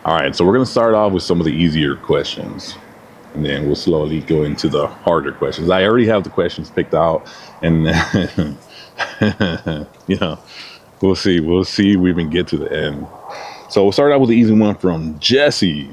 All right, so we're gonna start off with some of the easier questions, and then we'll slowly go into the harder questions. I already have the questions picked out, and you know, we'll see. We'll see if we even get to the end. So we'll start out with the easy one from Jesse.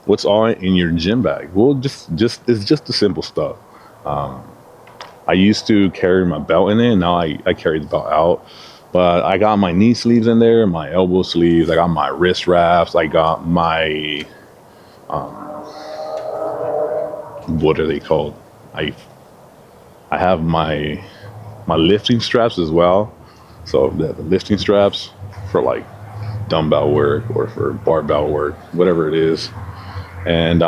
What's all in your gym bag? Well, just it's just the simple stuff. I used to carry my belt in it. Now I carry the belt out. But I got my knee sleeves in there, my elbow sleeves. I got my wrist wraps. I got my what are they called? I I have my lifting straps as well. So the lifting straps for like dumbbell work or for barbell work, whatever it is. And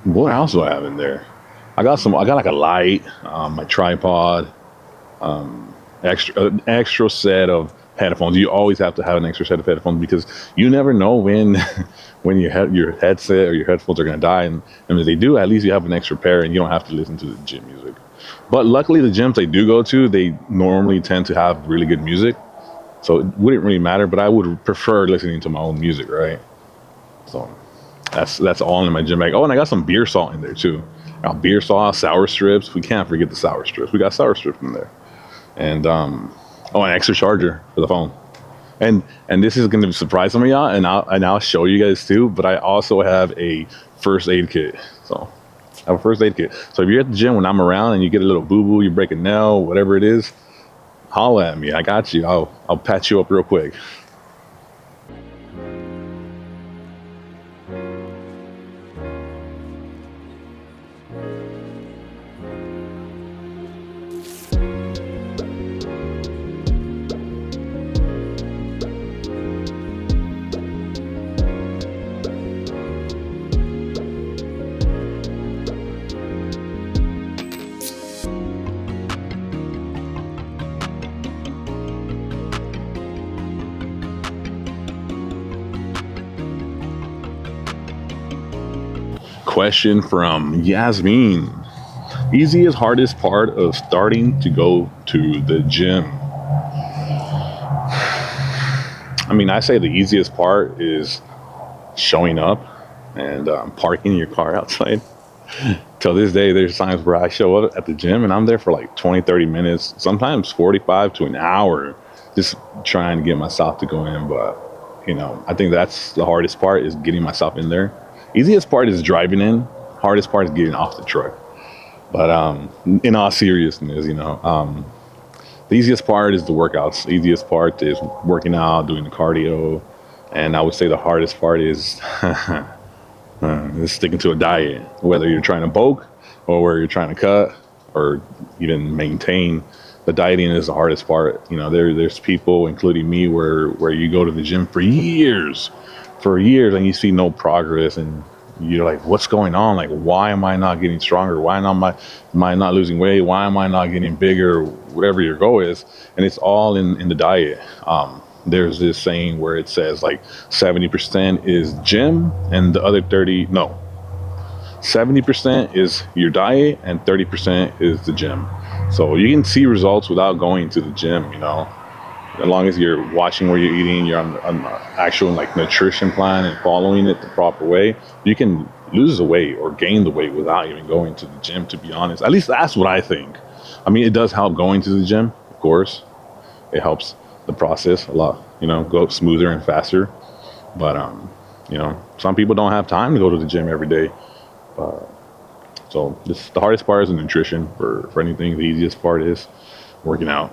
what else do I have in there? I got some. I got like a light, my tripod, an extra set of headphones. You always have to have an extra set of headphones because you never know when when your headset or your headphones are gonna die. And if they do, at least you have an extra pair and you don't have to listen to the gym music. But luckily, the gyms I do go to, they normally tend to have really good music, so it wouldn't really matter. But I would prefer listening to my own music, right? So that's all in my gym bag. Oh, and I got some beer salt in there too. I got beer salt, sour strips. We can't forget the sour strips. We got sour strips in there, and oh, an extra charger for the phone. And this is going to surprise some of y'all, and I'll show you guys too. But I also have a first aid kit. So I have a first aid kit. So if you're at the gym when I'm around and you get a little boo boo, you break a nail, whatever it is, holla at me. I got you. I'll patch you up real quick. Question from Yasmin. Easiest, hardest part of starting to go to the gym? I mean, I say the easiest part is showing up and parking your car outside. Till this day, there's times where I show up at the gym and I'm there for like 20, 30 minutes, sometimes 45 to an hour, just trying to get myself to go in. But, I think that's the hardest part is getting myself in there. Easiest part is driving in. Hardest part is getting off the truck. But in all seriousness, the easiest part is the workouts. The easiest part is working out, doing the cardio. And I would say the hardest part is sticking to a diet, whether you're trying to bulk or where you're trying to cut or even maintain. The dieting is the hardest part. There's people, including me, where you go to the gym for years, and you see no progress, and you're like, what's going on? Like, why am I not getting stronger? Why am I not losing weight? Why am I not getting bigger? Whatever your goal is, and it's all in the diet. There's this saying where it says like 70% is gym and the other 70% is your diet and 30% is the gym. So you can see results without going to the gym, as long as you're watching where you're eating, you're on an actual like nutrition plan and following it the proper way, you can lose the weight or gain the weight without even going to the gym, to be honest. At least that's what I think. I mean, it does help going to the gym, of course. It helps the process a lot, go smoother and faster. But, some people don't have time to go to the gym every day. So the hardest part is the nutrition for anything. The easiest part is working out.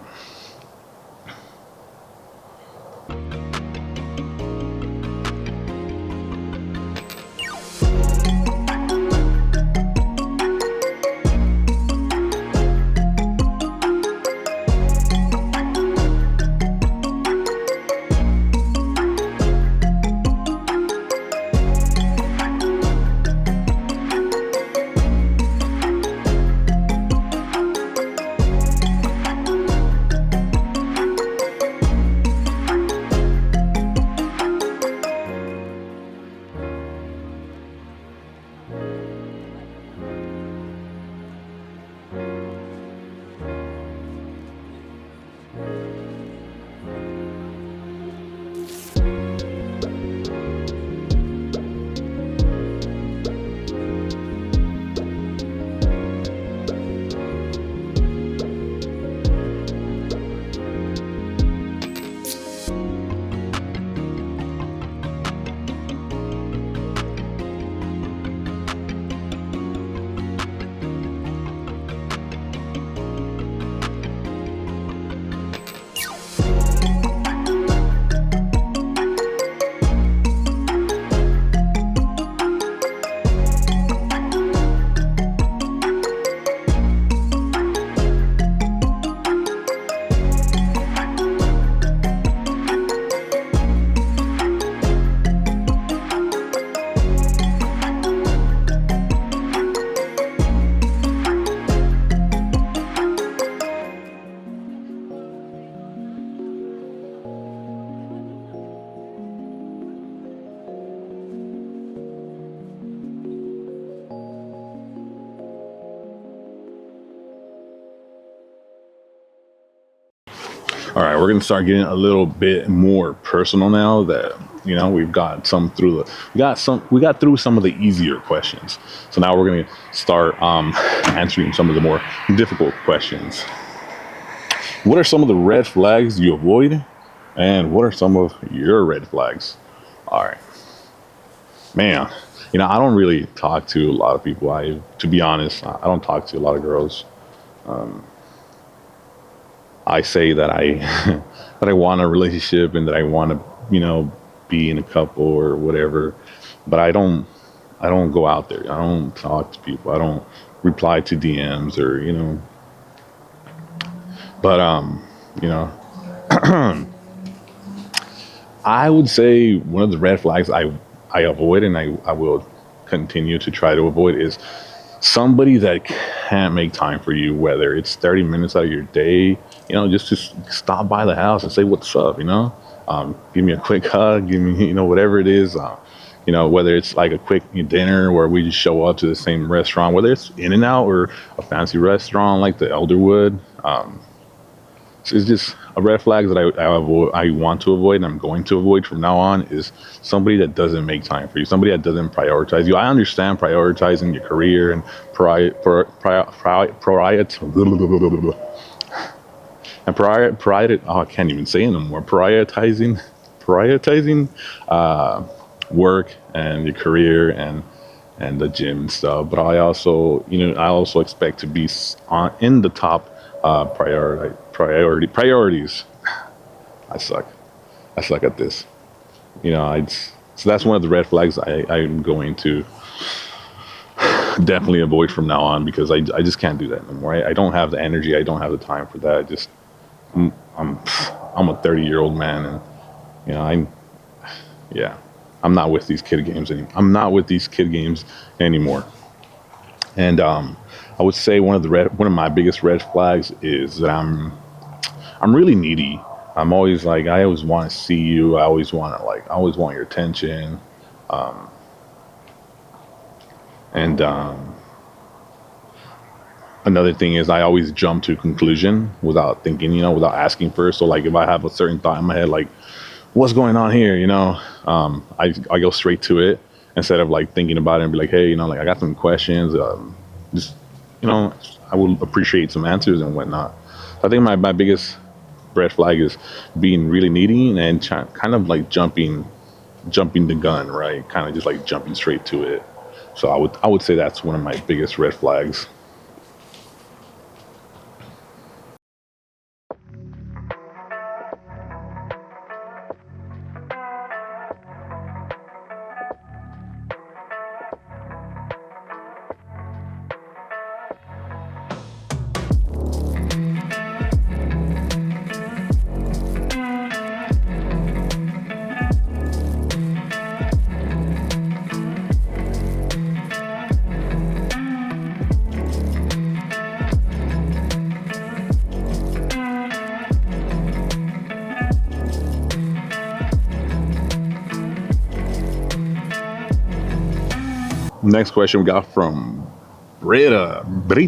All right, we're gonna start getting a little bit more personal now that we've got some through the we got through some of the easier questions. So now we're gonna start answering some of the more difficult questions. What are some of the red flags you avoid, and what are some of your red flags? All right, man. I don't really talk to a lot of people. To be honest, I don't talk to a lot of girls. I say that I that I want a relationship and that I want to, be in a couple or whatever, but I don't go out there. I don't talk to people. I don't reply to DMs or But you know, I would say one of the red flags I avoid and I will continue to try to avoid is somebody that can't make time for you, whether it's 30 minutes out of your day, just to stop by the house and say what's up, give me a quick hug, give me, whatever it is, whether it's like a quick dinner where we just show up to the same restaurant, whether it's In and Out or a fancy restaurant like the Elderwood. So it's just a red flag that I want to avoid and I'm going to avoid from now on is somebody that doesn't make time for you, somebody that doesn't prioritize you. I understand prioritizing your career and I can't even say it anymore. Prioritizing work and your career and the gym and stuff. But I also expect to be in the top priorities. I suck. I suck at this. So that's one of the red flags I'm going to definitely avoid from now on because I just can't do that anymore. I don't have the energy. I don't have the time for that. I'm I'm, I'm a 30-year-old man, and I'm yeah. I'm not with these kid games anymore. I'm not with these kid games anymore. And I would say one of my biggest red flags is that I'm really needy. I'm always like I always want to see you. I always want your attention. And Another thing is I always jump to conclusion without thinking, without asking first. So like if I have a certain thought in my head, like what's going on here, I go straight to it instead of like thinking about it and be like, hey, like I got some questions. Just I will appreciate some answers and whatnot. So I think my biggest red flag is being really needy and kind of like jumping the gun, right? Kind of just like jumping straight to it. So I would say that's one of my biggest red flags. Next question we got from Brittany.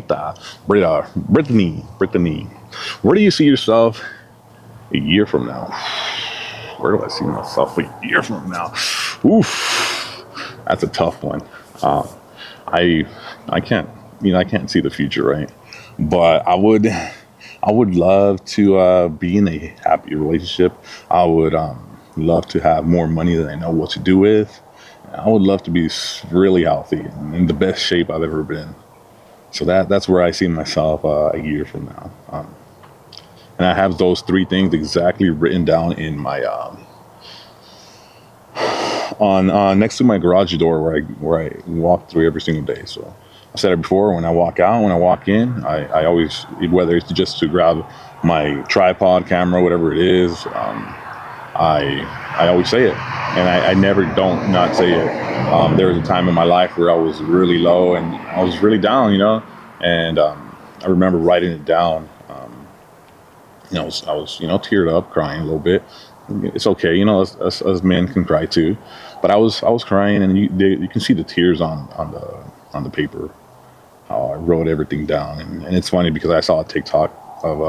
Where do you see yourself a year from now? Where do I see myself a year from now? Oof, that's a tough one. Uh, I I can't I can't see the future, right? But I would love to be in a happy relationship. I would love to have more money than I know what to do with. I would love to be really healthy and in the best shape I've ever been. So that's where I see myself a year from now. And I have those three things exactly written down in my on next to my garage door where I walk through every single day. So I said it before. When I walk out, when I walk in, I always, whether it's just to grab my tripod camera, whatever it is, I always say it, and I never don't not say it. There was a time in my life where I was really low and I was really down, and I remember writing it down. I was teared up, crying a little bit. It's okay, us men can cry too, but I was crying, and you can see the tears on the paper. How I wrote everything down, and it's funny because I saw a TikTok of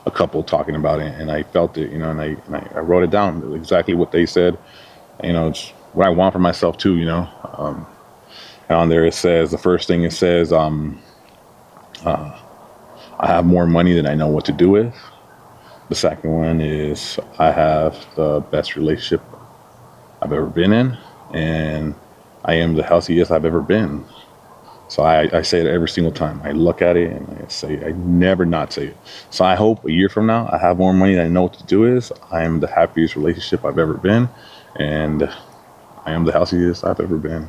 a couple talking about it, and I felt it, and I wrote it down exactly what they said. It's what I want for myself too. And on there it says, the first thing it says, I have more money than I know what to do with. The second one is I have the best relationship I've ever been in, and I am the healthiest I've ever been. So I say it every single time. I look at it and I say, I never not say it. So I hope a year from now, I have more money than I know what to do with. I am the happiest relationship I've ever been, and I am the healthiest I've ever been.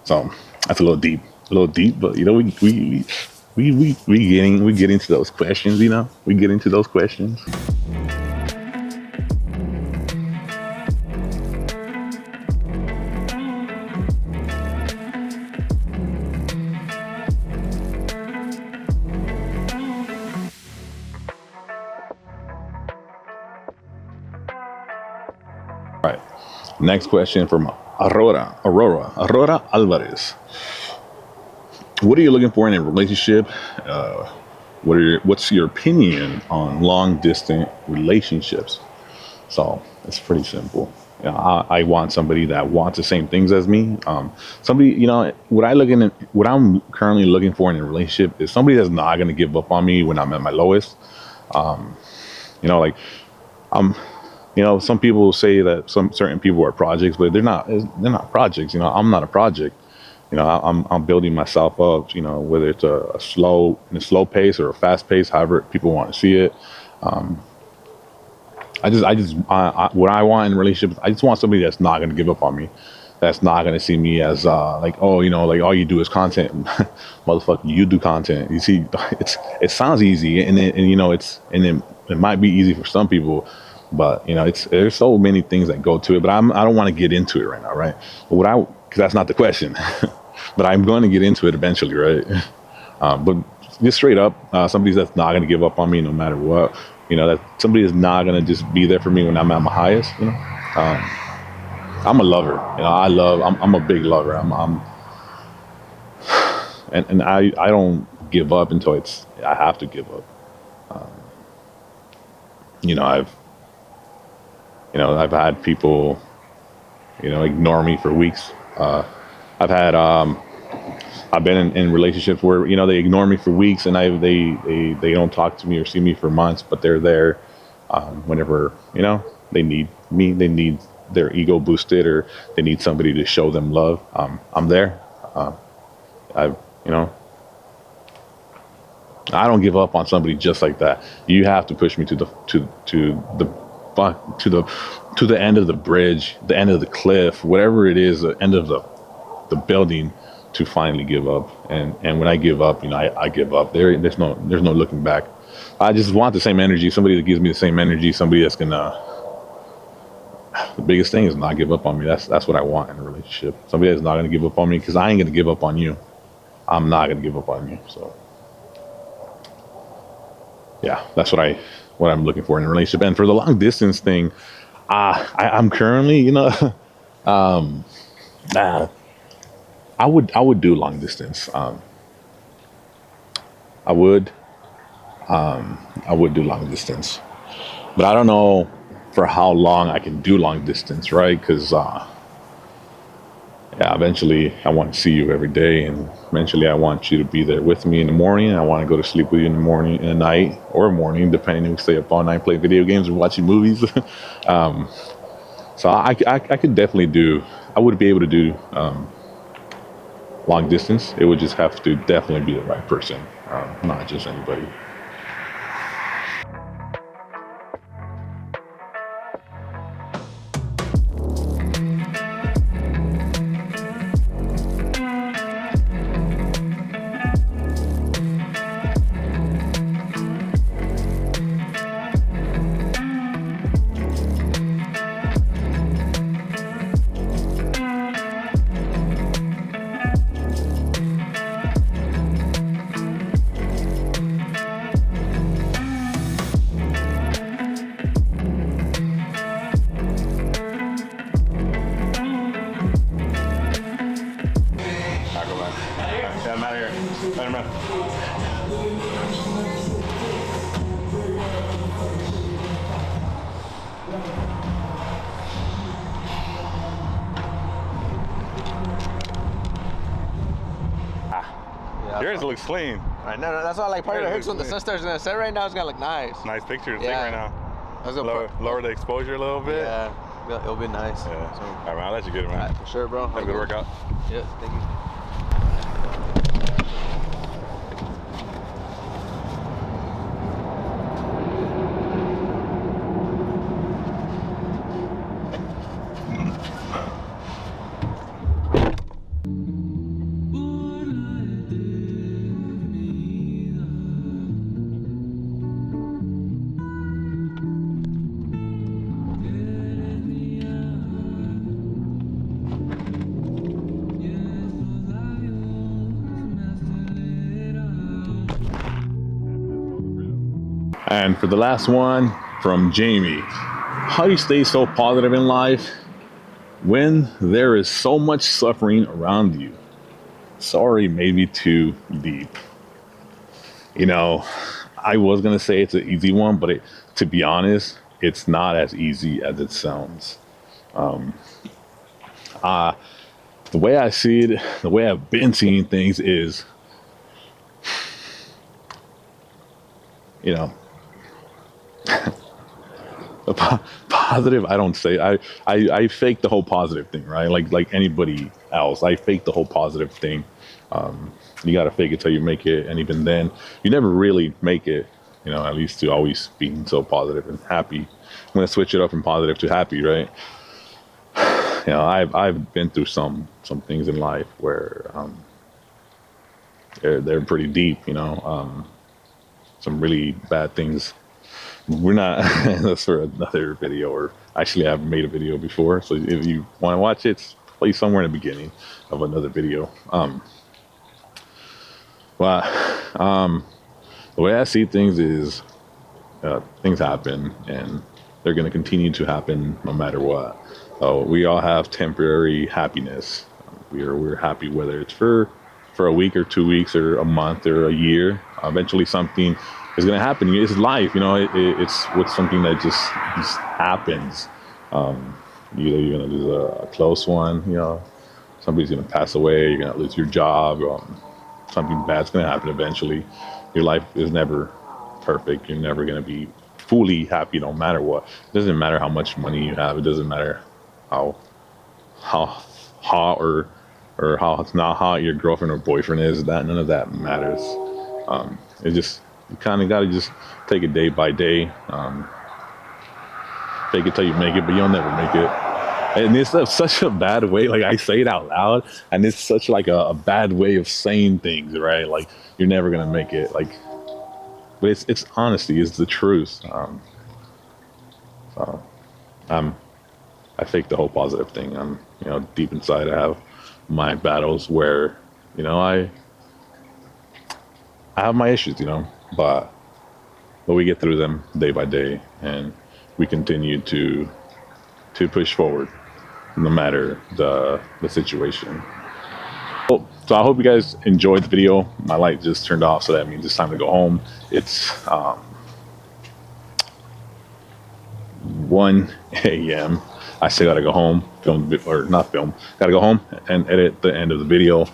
So that's a little deep, but we get into those questions. We get into those questions. All right. Next question from Aurora Alvarez. What are you looking for in a relationship? What's your opinion on long distance relationships? So it's pretty simple. I want somebody that wants the same things as me. Somebody, what I'm currently looking for in a relationship is somebody that's not going to give up on me when I'm at my lowest. Like I'm, some people say that some certain people are projects, but they're not. They're not projects. I'm not a project. I'm building myself up. Whether it's a slow pace or a fast pace, however people want to see it. What I want in a relationship, I just want somebody that's not going to give up on me. That's not going to see me as like all you do is content. Motherfucker, you do content. You see, it sounds easy, and it might be easy for some people, but there's so many things that go to it. But I don't want to get into it right now, right? Because that's not the question. But I'm going to get into it eventually, right? But just straight up, somebody that's not going to give up on me no matter what. That somebody is not going to just be there for me when I'm at my highest. I'm a lover. I'm a big lover. And I don't give up until I have to give up. I've had people, ignore me for weeks. I've been in relationships where they ignore me for weeks, and they don't talk to me or see me for months, but they're there whenever they need me. They need their ego boosted, or they need somebody to show them love. I'm there. I don't give up on somebody just like that. You have to push me to the end of the bridge, the end of the cliff, whatever it is, the end of the building, to finally give up. And when I give up, I give up. There's no looking back. I just want the same energy, somebody that gives me the same energy, somebody that's gonna, the biggest thing is not give up on me. That's what I want in a relationship. Somebody that's not gonna give up on me, because I ain't gonna give up on you. I'm not gonna give up on you. So yeah, that's what I'm looking for in a relationship. And for the long distance thing, I'm currently, I would do long distance. I would do long distance, but I don't know for how long I can do long distance, right? Because eventually I want to see you every day, and eventually I want you to be there with me in the morning. I want to go to sleep with you in the morning, in the night, or morning, depending if we stay up all night, play video games, or watching movies. So I could definitely do. I would be able to do long distance. It would just have to definitely be the right person, not just anybody. I'm out of here. Yours looks clean. Right, no, that's why I like part of the hooks when the sun starts gonna set right now. It's gonna look nice. Nice picture to take Yeah. right now. I was gonna Lower the exposure a little bit. Yeah, it'll be nice. Yeah. So, All right, man, I'll let you get it, man. all right, for sure, bro. Have a good workout. Yeah, thank you. And for the last one from Jamie, how do you stay so positive in life when there is so much suffering around you? Sorry, maybe too deep. You know, I was gonna say it's an easy one, but to be honest, it's not as easy as it sounds. The way I see it, the way I've been seeing things is, you know, positive. I don't say I fake the whole positive thing, right? Like anybody else, I fake the whole positive thing. You got to fake it till you make it, and even then, you never really make it. You know, at least to always being so positive and happy. I'm gonna switch it up from positive to happy, right? You know, I've been through some things in life where they're pretty deep. You know, some really bad things. We're not. That's for another video, or actually, I've made a video before. So if you want to watch it, it's probably somewhere in the beginning of another video. The way I see things is things happen, and they're going to continue to happen no matter what. We all have temporary happiness. We're happy whether it's for a week or 2 weeks or a month or a year. Eventually, something is going to happen. It's life, you know. It's what's something that just happens. Either you're going to lose a close one, you know, somebody's going to pass away, you're going to lose your job, something bad's going to happen eventually. Your life is never perfect. You're never going to be fully happy no matter what. It doesn't matter how much money you have. It doesn't matter how hot or how it's not hot your girlfriend or boyfriend is. That none of that matters. It just, you kind of got to just take it day by day. Fake it till you make it, but you'll never make it. And it's such a bad way. Like, I say it out loud, and it's such like a bad way of saying things, right? Like, you're never gonna make it. Like, but it's honesty, it's the truth. I fake the whole positive thing. You know, deep inside, I have my battles where, you know, I have my issues, you know, but we get through them day by day, and we continue to push forward no matter the situation. So I hope you guys enjoyed the video. My light just turned off, so that means it's time to go home. It's 1 a.m. I still gotta go home, gotta go home and edit the end of the video.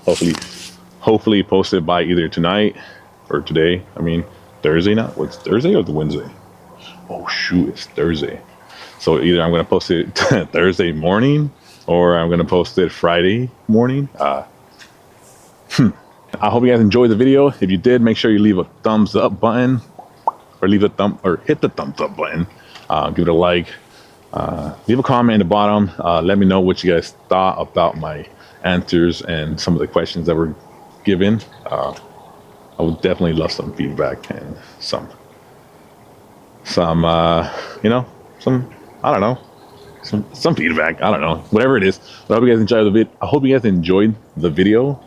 Hopefully post it by either tonight or today. I mean, Thursday now. What's Thursday or the Wednesday? Oh shoot, it's Thursday. So either I'm gonna post it Thursday morning, or I'm gonna post it Friday morning. I hope you guys enjoyed the video. If you did, make sure you leave a thumbs up button, or hit the thumbs up button. Give it a like. Leave a comment in the bottom. Let me know what you guys thought about my answers and some of the questions that were given. I would definitely love some feedback and some you know, I don't know, some feedback. I don't know, whatever it is. But I hope you guys enjoyed the video. I hope you guys enjoyed the video.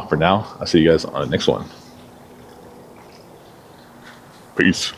For now, I'll see you guys on the next one. Peace.